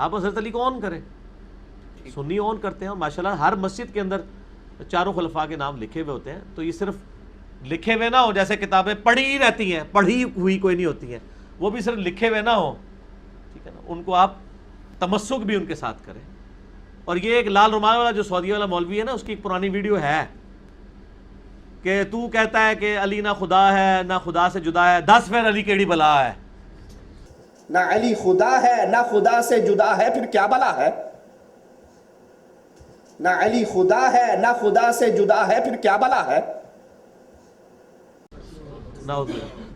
آپ حضرت علی کو آن کریں. سنی آن کرتے ہیں ماشاءاللہ. ہر مسجد کے اندر چاروں خلفاء کے نام لکھے ہوئے ہوتے ہیں. تو یہ صرف لکھے ہوئے نہ ہو جیسے کتابیں پڑھی ہی رہتی ہیں, پڑھی ہوئی کوئی نہیں ہوتی ہیں, وہ بھی صرف لکھے ہوئے نہ ہو, ٹھیک ہے نا. ان کو آپ تمسک بھی ان کے ساتھ کریں. اور یہ ایک لال رومال والا جو سعودی والا مولوی ہے نا, اس کی ایک پرانی ویڈیو ہے کہ تو کہتا ہے کہ علی نہ خدا ہے نہ خدا سے جدا ہے, 10 پھر علی کیڑی بلا ہے. نہ علی خدا ہے نہ خدا سے جدا ہے, پھر کیا بلا ہے؟ نہ علی خدا ہے نہ خدا سے جدا ہے, پھر کیا بلا ہے؟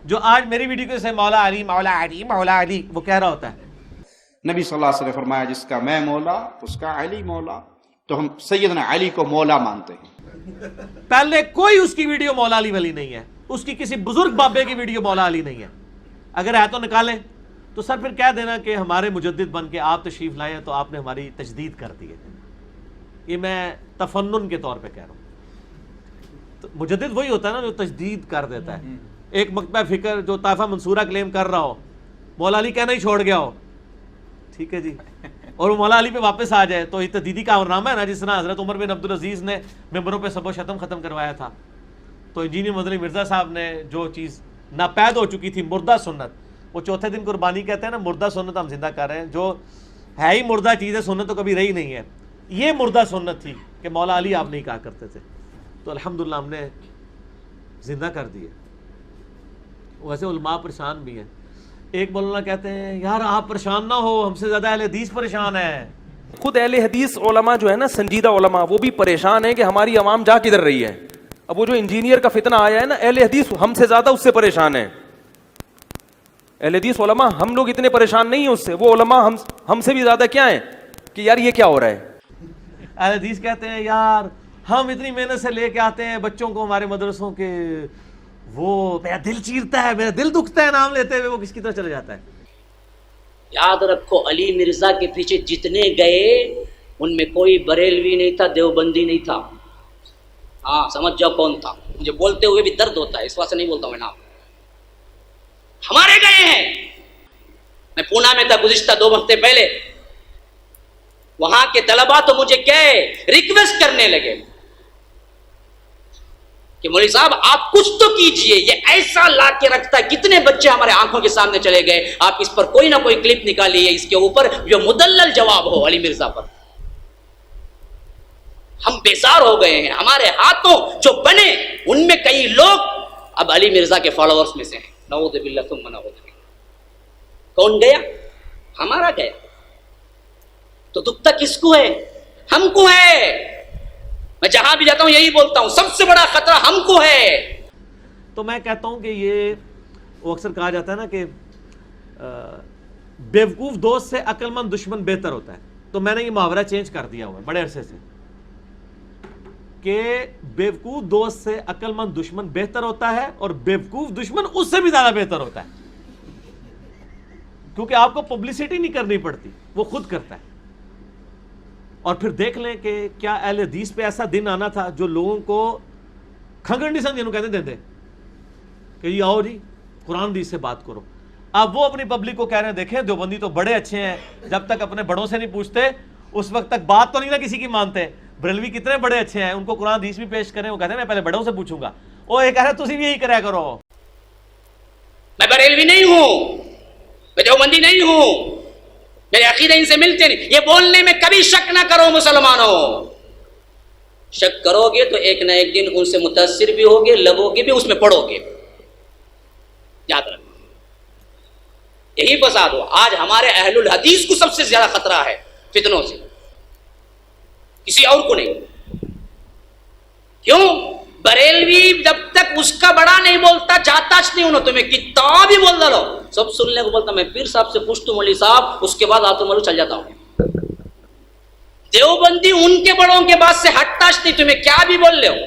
جو آج میری ویڈیو کے سے مولا علی مولا علی مولا علی وہ کہہ رہا ہوتا ہے. نبی صلی اللہ علیہ وسلم نے فرمایا جس کا میں مولا اس کا علی مولا. تو ہم سیدنا علی کو مولا مانتے ہیں. پہلے کوئی اس کی ویڈیو مولا علی والی نہیں ہے, اس کی کسی بزرگ بابے کی ویڈیو مولا علی نہیں ہے. اگر ہے تو نکالیں. تو سر پھر کہہ دینا کہ ہمارے مجدد بن کے آپ تشریف لائے ہیں تو آپ نے ہماری تجدید کر دی ہے. یہ میں تفنن کے طور پہ کہہ رہا ہوں. تو مجدد وہی ہوتا ہے نا جو تجدید کر دیتا ہے. ایک مکتبہ فکر جو طائفہ منصورہ کلیم کر رہا ہو, مولا علی کہنا ہی چھوڑ گیا ہو, ٹھیک ہے جی, اور وہ مولا علی پہ واپس آ جائے تو یہ تجدیدی کا کارنامہ ہے نا. جس طرح حضرت عمر بن عبدالعزیز نے ممبروں پہ سب و شتم ختم کروایا تھا, تو انجینئر مدنی مرزا صاحب نے جو چیز ناپید ہو چکی تھی, مردہ سنت, وہ چوتھے دن قربانی کہتے ہیں نا, مردہ سنت ہم زندہ کر رہے ہیں. جو ہے ہی مردہ چیز ہے, سنت تو کبھی رہی نہیں ہے. یہ مردہ سنت تھی کہ مولا علی آپ نہیں کہا کرتے تھے, تو الحمدللہ ہم نے زندہ کر دی ہے. ویسے علماء پریشان بھی ہیں. ایک مولانا کہتے ہیں یار آپ پریشان نہ ہو, ہم سے زیادہ اہل حدیث پریشان ہے. خود اہل حدیث علماء جو ہے نا, سنجیدہ علماء, وہ بھی پریشان ہیں کہ ہماری عوام جا کدھر رہی ہے. اب وہ جو انجینئر کا فتنہ آیا ہے نا, اہل حدیث ہم سے زیادہ اس سے پریشان ہیں. اہل حدیث علماء ہم لوگ اتنے پریشان نہیں ہیں اس سے, وہ علماء ہم سے بھی زیادہ کیا ہیں کہ یار یہ کیا ہو رہا ہے. اہل حدیث کہتے ہیں یار ہم اتنی محنت سے لے کے آتے ہیں بچوں کو ہمارے مدرسوں کے, وہ میرا دل چیرتا ہے, میرا دل دکھتا ہے نام لیتے ہوئے, وہ کس کی طرح چلے جاتا ہے. یاد رکھو علی مرزا کے پیچھے جتنے گئے ان میں کوئی بریلوی نہیں تھا, دیوبندی نہیں تھا. ہاں سمجھ جاؤ کون تھا. مجھے بولتے ہوئے بھی درد ہوتا ہے, اس واسطے نہیں بولتا ہوں میں نام. ہمارے گئے ہیں. میں پونا میں تھا گزشتہ 2 ہفتے پہلے, وہاں کے طلباء تو مجھے کہے ریکویسٹ کرنے لگے کہ مولوی صاحب آپ کچھ تو کیجئے, یہ ایسا لا کے رکھتا ہے, کتنے بچے ہمارے آنکھوں کے سامنے چلے گئے, آپ اس پر کوئی نہ کوئی کلپ نکالیے اس کے اوپر جو مدلل جواب ہو علی مرزا پر. ہم بیزار ہو گئے ہیں. ہمارے ہاتھوں جو بنے ان میں کئی لوگ اب علی مرزا کے فالوورز میں سے ہیں. نعوذ باللہ ثم نعوذ باللہ. کون گیا؟ ہمارا گیا. تو دکھتا کس کو ہے؟ ہم کو ہے. میں جہاں بھی جاتا ہوں یہی بولتا ہوں, سب سے بڑا خطرہ ہم کو ہے. تو میں کہتا ہوں کہ یہ وہ اکثر کہا جاتا ہے نا کہ بیوقوف دوست سے عقل مند دشمن بہتر ہوتا ہے. تو میں نے یہ محاورہ چینج کر دیا ہوا ہے بڑے عرصے سے کہ بیوقوف دوست سے عقل مند دشمن بہتر ہوتا ہے, اور بیوقوف دشمن اس سے بھی زیادہ بہتر ہوتا ہے, کیونکہ آپ کو پبلسٹی نہیں کرنی پڑتی, وہ خود کرتا ہے. اور پھر دیکھ لیں کہ کیا اہل حدیث پہ ایسا دن آنا تھا جو لوگوں کو کھنگڑ نہیں سمجھے, کہتے دیتے کہ یہ آؤ جی قرآن حدیث سے بات کرو. اب وہ اپنی پبلک کو کہہ رہے ہیں دیکھیں دیوبندی تو بڑے اچھے ہیں, جب تک اپنے بڑوں سے نہیں پوچھتے اس وقت تک بات تو نہیں نا کسی کی مانتے. بریلوی کتنے بڑے اچھے ہیں, ان کو قرآن حدیث بھی پیش کریں, وہ کہتے ہیں میں پہلے بڑوں سے پوچھوں گا. وہ یہ کہہ رہے تسی بھی یہی کریا کرو. میں بریلوی نہیں ہوں, میں دیوبندی نہیں ہوں, میرے عقیدے ان سے ملتے نہیں. یہ بولنے میں کبھی شک نہ کرو مسلمانوں. شک کرو گے تو ایک نہ ایک دن ان سے متاثر بھی ہوگے, لگو گے بھی, اس میں پڑھو گے. یاد رکھو یہی فساد ہو. آج ہمارے اہل الحدیث کو سب سے زیادہ خطرہ ہے فتنوں سے, کسی اور کو نہیں. کیوں؟ بریلوی جب تک اس کا بڑا نہیں بولتا جاتا نہیں انہوں, تمہیں کتاب ہی بول ڈالو سب سننے کو بولتا. میں پیر صاحب سے پوچھتا ہوں مولوی صاحب, اس کے بعد آتا ہوں چل جاتا ہوں. دیوبندی ان کے بڑوں کے بعد سے ہٹتا نہیں, تمہیں کیا بھی بول لے ہو,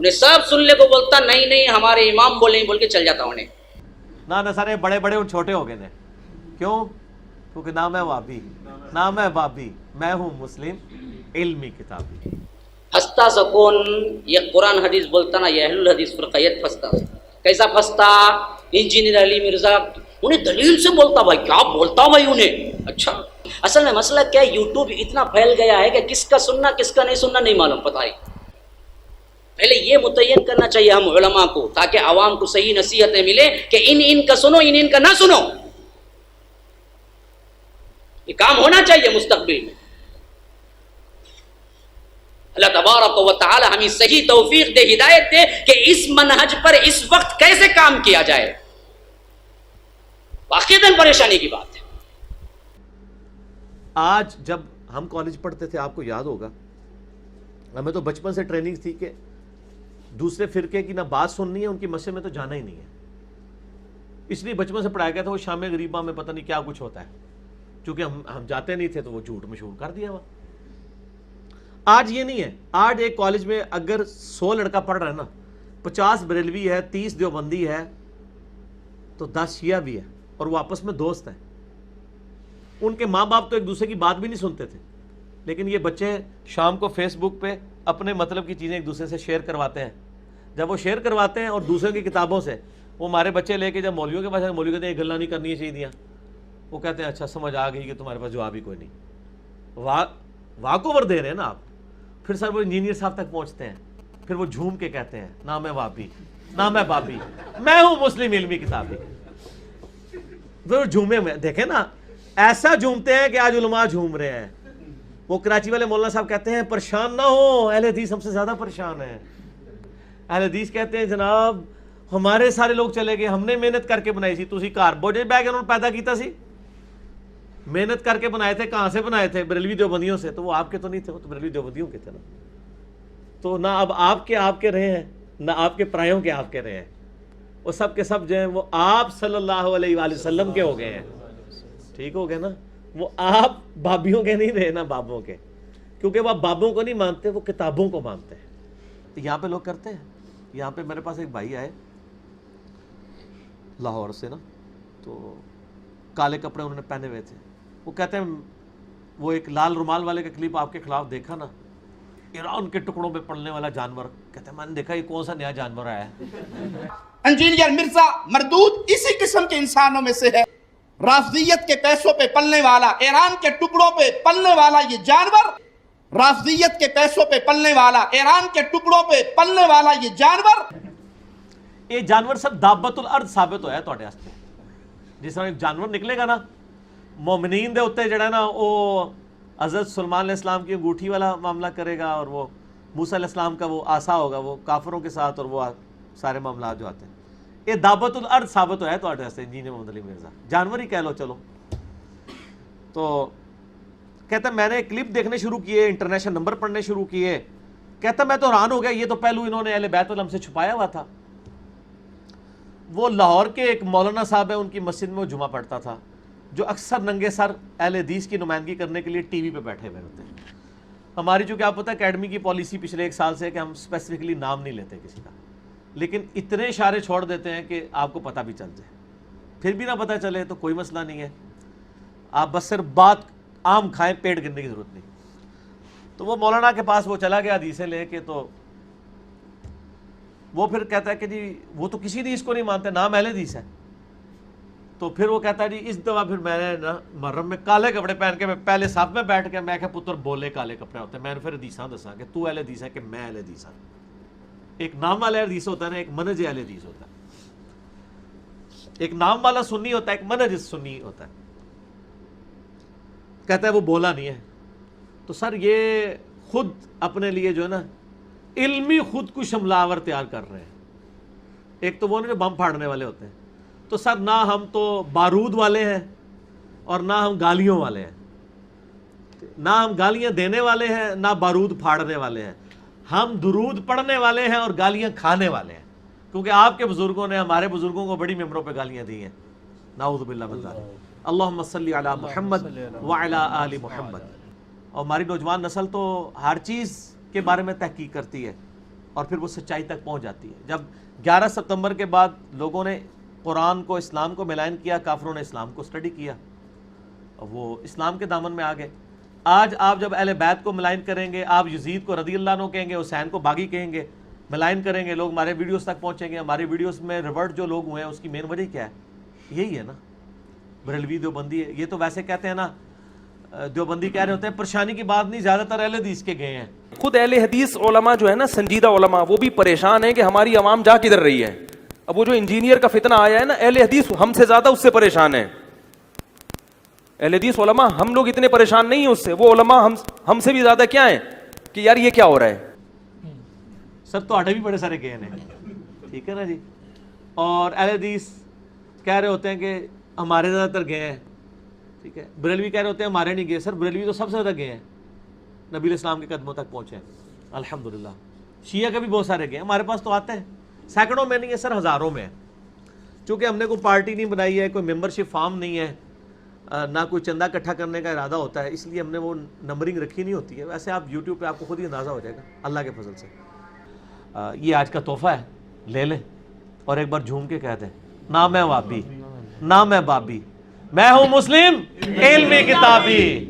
انہیں سب سننے کو بولتا. نہیں نہیں ہمارے امام بولے بول کے چل جاتا ہوں. نہ سارے بڑے بڑے اور چھوٹے ہو گئے نے. کیوں؟ کیونکہ نام ہے وابی, نام ہے بابی, میں ہوں مسلم علمی کتابی. پھنستا سکون یہ قرآن حدیث بولتا نا, یہ اہل الحدیث فرقیت پھنستا. کیسا پھنستا؟ انجینئر علی مرزا انہیں دلیل سے بولتا. بھائی کیا بولتا بھائی انہیں, اچھا اصل میں مسئلہ کیا ہے، یوٹیوب اتنا پھیل گیا ہے کہ کس کا سننا کس کا نہیں سننا نہیں معلوم، پتہ ہی پہلے یہ متعین کرنا چاہیے ہم علماء کو، تاکہ عوام کو صحیح نصیحتیں ملے کہ ان کا سنو، ان کا نہ سنو. یہ کام ہونا چاہیے مستقبل میں. اللہ تبارک و تعالی ہمیں صحیح توفیق دے، ہدایت دے کہ اس منہج پر اس وقت کیسے کام کیا جائے. واقعتاً پریشانی کی بات ہے. آج جب ہم کالج پڑھتے تھے، آپ کو یاد ہوگا، ہمیں تو بچپن سے ٹریننگ تھی کہ دوسرے فرقے کی نہ بات سننی ہے، ان کی مسجد میں تو جانا ہی نہیں ہے. اس لیے بچپن سے پڑھایا گیا تھا وہ شام غریبہ میں پتہ نہیں کیا کچھ ہوتا ہے، چونکہ ہم جاتے نہیں تھے تو وہ جھوٹ مشہور کر دیا وہاں. آج یہ نہیں ہے. آج ایک کالج میں اگر 100 لڑکا پڑھ رہا ہے نا، 50 بریلوی ہے، 30 دیوبندی ہے، تو 10 شیعہ بھی ہے، اور وہ آپس میں دوست ہیں. ان کے ماں باپ تو ایک دوسرے کی بات بھی نہیں سنتے تھے، لیکن یہ بچے شام کو فیس بک پہ اپنے مطلب کی چیزیں ایک دوسرے سے شیئر کرواتے ہیں. جب وہ شیئر کرواتے ہیں اور دوسروں کی کتابوں سے، وہ ہمارے بچے لے کے جب مولویوں کے پاس آئے، مولوی کہتے ہیں یہ گلا نہیں کرنی چاہیے دیا. وہ کہتے ہیں اچھا سمجھ آ گئی کہ تمہارے پاس جواب ہی کوئی نہیں. واک اوور دے رہے ہیں نا آپ. پھر سر وہ انجینئر صاحب تک پہنچتے ہیں، پھر وہ جھوم کے کہتے ہیں نہ میں وابی، نہ میں بابی، میں ہوں مسلم علمی کتابی. پھر جھومے میں دیکھیں نا، ایسا جھومتے ہیں کہ آج علماء جھوم رہے ہیں. وہ کراچی والے مولانا صاحب کہتے ہیں پریشان نہ ہو، اہل حدیث ہم سے زیادہ پریشان ہیں. اہل حدیث کہتے ہیں جناب ہمارے سارے لوگ چلے گئے، ہم نے محنت کر کے بنائی سی، تسی گھر بوجھے بیگ انہوں نے پیدا کیتا سی، محنت کر کے بنائے تھے. کہاں سے بنائے تھے؟ بریلوی دیوبندیوں سے. تو وہ آپ کے تو نہیں تھے، وہ تو بریلوی دیوبندیوں کے تھے نا. تو نہ اب آپ کے رہے ہیں، نہ آپ کے پرایوں کے آپ کے رہے ہیں. وہ سب کے سب جو ہیں وہ آپ صلی اللہ علیہ وآلہ وسلم کے ہو گئے ہیں. ٹھیک ہو گئے نا. وہ آپ بابیوں کے نہیں رہے نا، بابوں کے. کیونکہ وہ بابوں کو نہیں مانتے، وہ کتابوں کو مانتے ہیں. تو یہاں پہ لوگ کرتے ہیں. یہاں پہ میرے پاس ایک بھائی آئے لاہور سے نا، تو کالے کپڑے انہوں نے پہنے ہوئے تھے. وہ کہتے ہیں وہ ایک لال رومال والے کا کلپ آپ کے خلاف دیکھا نا، ایران کے ٹکڑوں پہ پڑنے والا جانور. کہتے ہیں میں نے دیکھا یہ کون سا نیا جانور آیا ہے. انجینئر مرزا مردود اسی قسم کے انسانوں میں سے ہے. رافضیت کے پیسوں پہ پلنے والا، ایران کے ٹکڑوں پہ پلنے والا یہ جانور، رافضیت کے پیسوں پہ پلنے والا، ایران کے ٹکڑوں پہ پلنے والا یہ جانور. یہ جانور سب دابت الارض ثابت ہویا ہے تواڈے واسطے. جس طرح ایک جانور نکلے گا نا مومنین دے اوتے جڑا نا، وہ حضرت سلمان علیہ السلام کی انگوٹھی والا معاملہ کرے گا، اور وہ موسیٰ علیہ السلام کا وہ عصا ہوگا، وہ کافروں کے ساتھ، اور وہ سارے معاملات جو آتے ہیں. یہ دعوت الارض ثابت ہوا ہے تو انجینئر محمد علی مرزا، جانور ہی کہہ لو چلو. تو کہتا میں نے کلپ دیکھنے شروع کیے، انٹرنیشنل نمبر پڑھنے شروع کیے. کہتا میں تو حیران ہو گیا، یہ تو پہلو انہوں نے اہل بیت الہم سے چھپایا ہوا تھا. وہ لاہور کے ایک مولانا صاحب ہیں، ان کی مسجد میں وہ جمعہ پڑھتا تھا، جو اکثر ننگے سر اہل حدیث کی نمائندگی کرنے کے لیے ٹی وی پہ بیٹھے ہوئے ہوتے ہیں. ہماری چونکہ آپ پتہ ہے اکیڈمی کی پالیسی پچھلے 1 سال سے ہے کہ ہم اسپیسیفکلی نام نہیں لیتے کسی کا، لیکن اتنے اشارے چھوڑ دیتے ہیں کہ آپ کو پتہ بھی چل جائے. پھر بھی نہ پتہ چلے تو کوئی مسئلہ نہیں ہے، آپ بس صرف بات عام کھائیں، پیٹ گرنے کی ضرورت نہیں. تو وہ مولانا کے پاس وہ چلا گیا حدیثیں لے کے. تو وہ پھر کہتا ہے کہ جی وہ تو کسی حدیث کو نہیں مانتے، نام اہل حدیث ہے. تو پھر وہ کہتا ہے جی اس دفعہ پھر میں نے نا محرم میں کالے کپڑے پہن کے میں پہلے صف میں بیٹھ کے میں کہ پتر بولے کالے کپڑے ہوتے ہیں. میں نے پھر حدیثاں دساں کہ تو اہل حدیث ہے کہ میں اہل حدیث ہوں. ایک نام والا اہل حدیث ہوتا ہے نا، ایک منہج اہل حدیث ہوتا ہے. ایک نام والا سنی ہوتا ہے، ایک منہج سنی ہوتا ہے. کہتا ہے وہ بولا نہیں ہے. تو سر یہ خود اپنے لیے جو ہے نا علمی خود کو حملہ تیار کر رہے ہیں. ایک تو وہ جو بم پھاڑنے والے ہوتے ہیں. تو سر نہ ہم تو بارود والے ہیں اور نہ ہم گالیوں والے ہیں، نہ ہم گالیاں دینے والے ہیں نہ بارود پھاڑنے والے ہیں. ہم درود پڑھنے والے ہیں اور گالیاں کھانے والے ہیں، کیونکہ آپ کے بزرگوں نے ہمارے بزرگوں کو بڑی ممبروں پہ گالیاں دی ہیں. نعوذ باللہ من ذالک. اللہم صلی علی محمد وعلی آل محمد. اور ہماری نوجوان نسل تو ہر چیز کے بارے میں تحقیق کرتی ہے اور پھر وہ سچائی تک پہنچ جاتی ہے. جب 11 ستمبر کے بعد لوگوں نے قرآن کو اسلام کو ملائن کیا، کافروں نے اسلام کو اسٹڈی کیا، وہ اسلام کے دامن میں آ گئے. آج آپ جب اہل بیت کو ملائن کریں گے، آپ یزید کو رضی اللہ عنہ کہیں گے، حسین کو باغی کہیں گے، ملائن کریں گے، لوگ ہمارے ویڈیوز تک پہنچیں گے. ہماری ویڈیوز میں ریورٹ جو لوگ ہوئے ہیں اس کی مین وجہ کیا ہے؟ یہی ہے نا، بریلوی دیوبندی ہے. یہ تو ویسے کہتے ہیں نا دیوبندی کہہ رہے ہوتے ہیں پریشانی کی بات نہیں, زیادہ تر اہل حدیث کے گئے ہیں. خود اہل حدیث علماء جو ہے نا, سنجیدہ علماء, وہ بھی پریشان ہیں کہ ہماری عوام جا کدھر رہی ہے. اب وہ جو انجینئر کا فتنہ آیا ہے نا, اہل حدیث ہم سے زیادہ اس سے پریشان ہیں. اہل حدیث علماء ہم لوگ اتنے پریشان نہیں ہیں اس سے, وہ علماء ہم سے بھی زیادہ کیا ہیں کہ یار یہ کیا ہو رہا ہے. سر تو آٹے بھی بڑے سارے گئے ہیں, ٹھیک ہے نا جی. اور اہل حدیث کہہ رہے ہوتے ہیں کہ ہمارے زیادہ تر گئے ہیں, ٹھیک ہے. بریلوی کہہ رہے ہوتے ہیں ہمارے نہیں گئے. سر بریلوی تو سب سے زیادہ گئے ہیں, نبی علیہ السلام کے قدموں تک پہنچے ہیں الحمدللہ. شیعہ کے بھی بہت سارے گئے ہیں, ہمارے پاس تو آتے ہیں, سینکڑوں میں نہیں ہے سر, ہزاروں میں ہے. چونکہ ہم نے کوئی پارٹی نہیں بنائی ہے, کوئی ممبرشپ فارم نہیں ہے, نہ کوئی چندہ اکٹھا کرنے کا ارادہ ہوتا ہے, اس لیے ہم نے وہ نمبرنگ رکھی نہیں ہوتی ہے. ویسے آپ یوٹیوب پہ آپ کو خود ہی اندازہ ہو جائے گا اللہ کے فضل سے. یہ آج کا تحفہ ہے, لے لیں اور ایک بار جھوم کے کہہ دیں نہ میں وابی نہ میں بابی, میں ہوں مسلم علمی کتابی.